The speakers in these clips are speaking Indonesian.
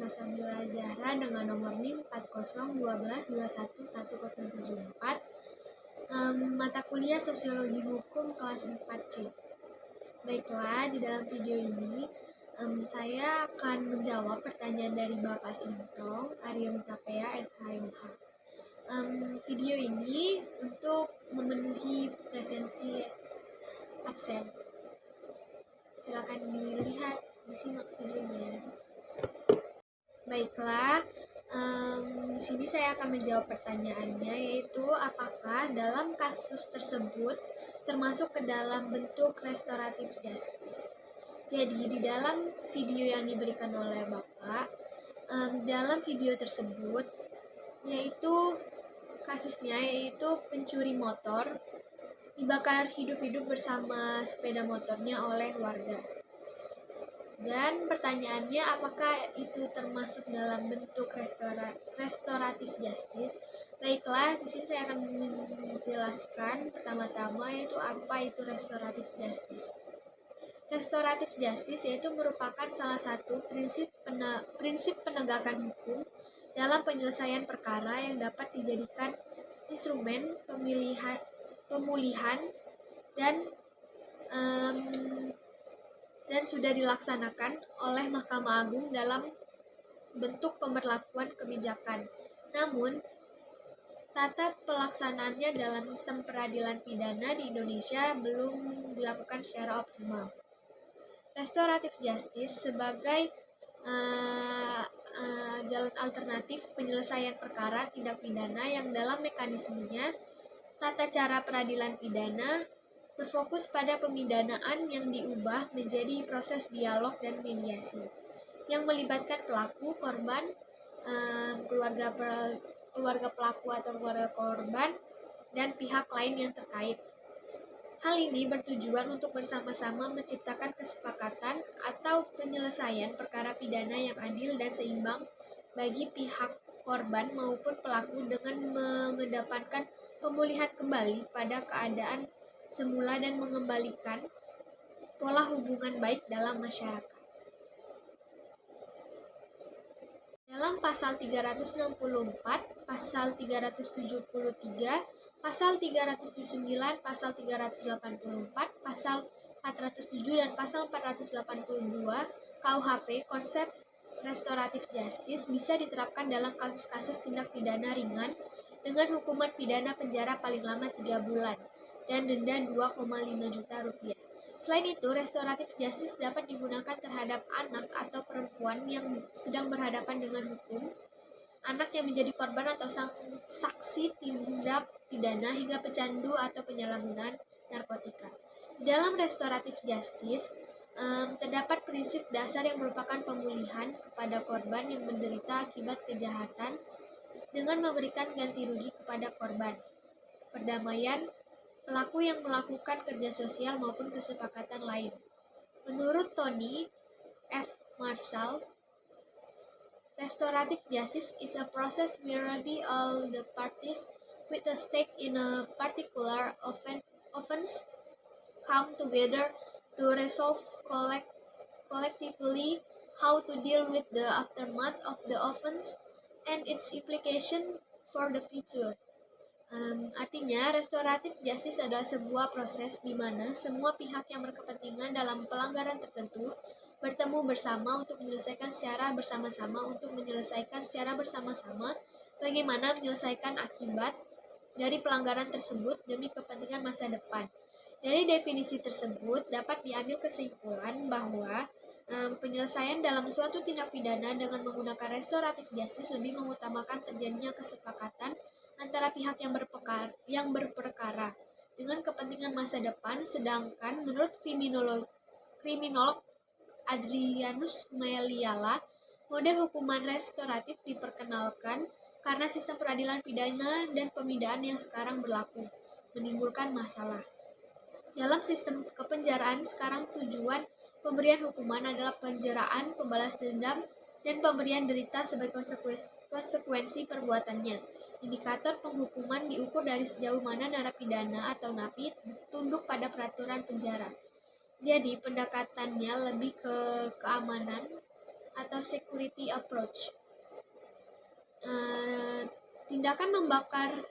Rizka Sabila Zahra dengan nomor NIM 4012211074. Mata kuliah Sosiologi Hukum kelas 4C. Baiklah, di dalam video ini saya akan menjawab pertanyaan dari Bapak Sintong Arya Mitapea SHMH. Video ini untuk memenuhi presensi absen. Silakan dilihat, disimak videonya. Baiklah, di sini saya akan menjawab pertanyaannya, yaitu apakah dalam kasus tersebut termasuk ke dalam bentuk restoratif justice. Jadi di dalam video yang diberikan oleh Bapak, dalam video tersebut yaitu kasusnya yaitu pencuri motor dibakar hidup-hidup bersama sepeda motornya oleh warga. Dan pertanyaannya, apakah itu termasuk dalam bentuk restoratif justice? Baiklah, di sini saya akan menjelaskan pertama-tama yaitu apa itu restoratif justice. Restoratif justice yaitu merupakan salah satu prinsip penegakan hukum dalam penyelesaian perkara yang dapat dijadikan instrumen pemulihan dan sudah dilaksanakan oleh Mahkamah Agung dalam bentuk pemberlakuan kebijakan. Namun, tata pelaksanaannya dalam sistem peradilan pidana di Indonesia belum dilakukan secara optimal. Restoratif justice sebagai jalan alternatif penyelesaian perkara tindak pidana yang dalam mekanismenya tata cara peradilan pidana berfokus pada pemidanaan yang diubah menjadi proses dialog dan mediasi yang melibatkan pelaku, korban, keluarga pelaku atau keluarga korban, dan pihak lain yang terkait. Hal ini bertujuan untuk bersama-sama menciptakan kesepakatan atau penyelesaian perkara pidana yang adil dan seimbang bagi pihak korban maupun pelaku dengan mengedepankan pemulihan kembali pada keadaan semula dan mengembalikan pola hubungan baik dalam masyarakat. Dalam pasal 364, pasal 373, pasal 379, pasal 384, pasal 407, dan pasal 482 KUHP, konsep restoratif justice bisa diterapkan dalam kasus-kasus tindak pidana ringan dengan hukuman pidana penjara paling lama 3 bulan dan denda 2,5 juta rupiah. Selain itu, restoratif justice dapat digunakan terhadap anak atau perempuan yang sedang berhadapan dengan hukum, anak yang menjadi korban atau saksi tindak pidana hingga pecandu atau penyalahgunaan narkotika. Dalam restoratif justice, terdapat prinsip dasar yang merupakan pemulihan kepada korban yang menderita akibat kejahatan dengan memberikan ganti rugi kepada korban, perdamaian pelaku yang melakukan kerja sosial maupun kesepakatan lain. Menurut Tony F. Marshall, restorative justice is a process whereby all the parties with a stake in a particular offense come together to resolve collectively how to deal with the aftermath of the offense and its implication for the future. Artinya, restoratif justice adalah sebuah proses di mana semua pihak yang berkepentingan dalam pelanggaran tertentu bertemu bersama untuk menyelesaikan secara bersama-sama bagaimana menyelesaikan akibat dari pelanggaran tersebut demi kepentingan masa depan. Dari definisi tersebut dapat diambil kesimpulan bahwa penyelesaian dalam suatu tindak pidana dengan menggunakan restoratif justice lebih mengutamakan terjadinya kesepakatan antara pihak yang berperkara dengan kepentingan masa depan, sedangkan menurut kriminolog Adrianus Meliala, model hukuman restoratif diperkenalkan karena sistem peradilan pidana dan pemidaan yang sekarang berlaku menimbulkan masalah. Dalam sistem kepenjaraan sekarang, tujuan pemberian hukuman adalah penjaraan, pembalas dendam, dan pemberian derita sebagai konsekuensi perbuatannya. Indikator penghukuman diukur dari sejauh mana narapidana atau napi tunduk pada peraturan penjara. Jadi pendekatannya lebih ke keamanan atau security approach. Tindakan membakar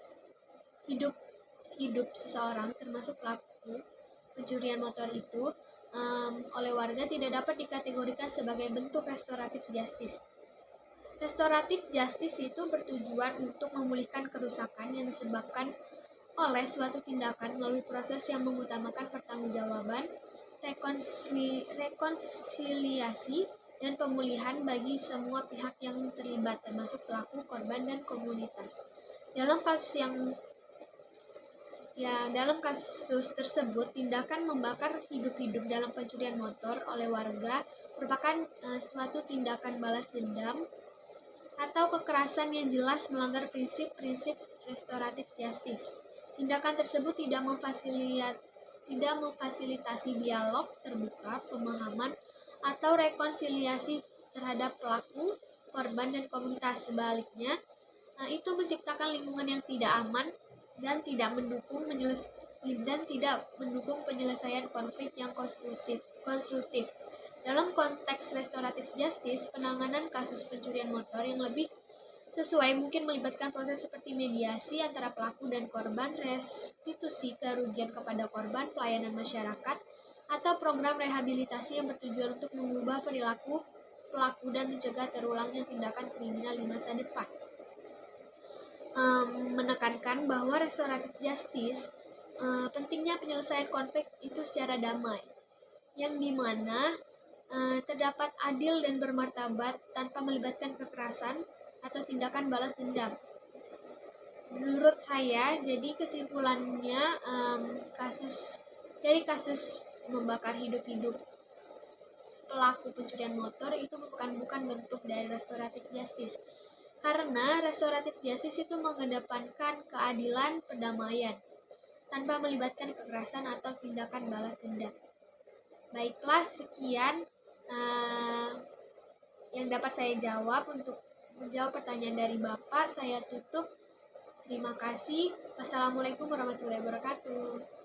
hidup seseorang, termasuk pelaku pencurian motor itu, oleh warga tidak dapat dikategorikan sebagai bentuk restoratif justice. Restoratif justice itu bertujuan untuk memulihkan kerusakan yang disebabkan oleh suatu tindakan melalui proses yang mengutamakan pertanggungjawaban, rekonsiliasi, dan pemulihan bagi semua pihak yang terlibat, termasuk pelaku, korban, dan komunitas. Dalam kasus tersebut, tindakan membakar hidup-hidup dalam pencurian motor oleh warga merupakan suatu tindakan balas dendam atau kekerasan yang jelas melanggar prinsip-prinsip restoratif justice. Tindakan tersebut tidak memfasilitasi dialog terbuka, pemahaman, atau rekonsiliasi terhadap pelaku, korban, dan komunitas. Sebaliknya, itu menciptakan lingkungan yang tidak aman dan tidak mendukung penyelesaian konflik yang konstruktif. Dalam konteks restoratif justice, penanganan kasus pencurian motor yang lebih sesuai mungkin melibatkan proses seperti mediasi antara pelaku dan korban, restitusi kerugian kepada korban, pelayanan masyarakat, atau program rehabilitasi yang bertujuan untuk mengubah perilaku pelaku dan mencegah terulangnya tindakan kriminal di masa depan. Menekankan bahwa restoratif justice pentingnya penyelesaian konflik itu secara damai, yang dimana terdapat adil dan bermartabat tanpa melibatkan kekerasan atau tindakan balas dendam. Menurut saya, jadi kesimpulannya kasus membakar hidup-hidup pelaku pencurian motor itu bukan bentuk dari restoratif justice. Karena restoratif justice itu mengedepankan keadilan, perdamaian tanpa melibatkan kekerasan atau tindakan balas dendam. Baiklah, sekian yang dapat saya jawab. Untuk menjawab pertanyaan dari Bapak, saya tutup. Terima kasih. Wassalamualaikum warahmatullahi wabarakatuh.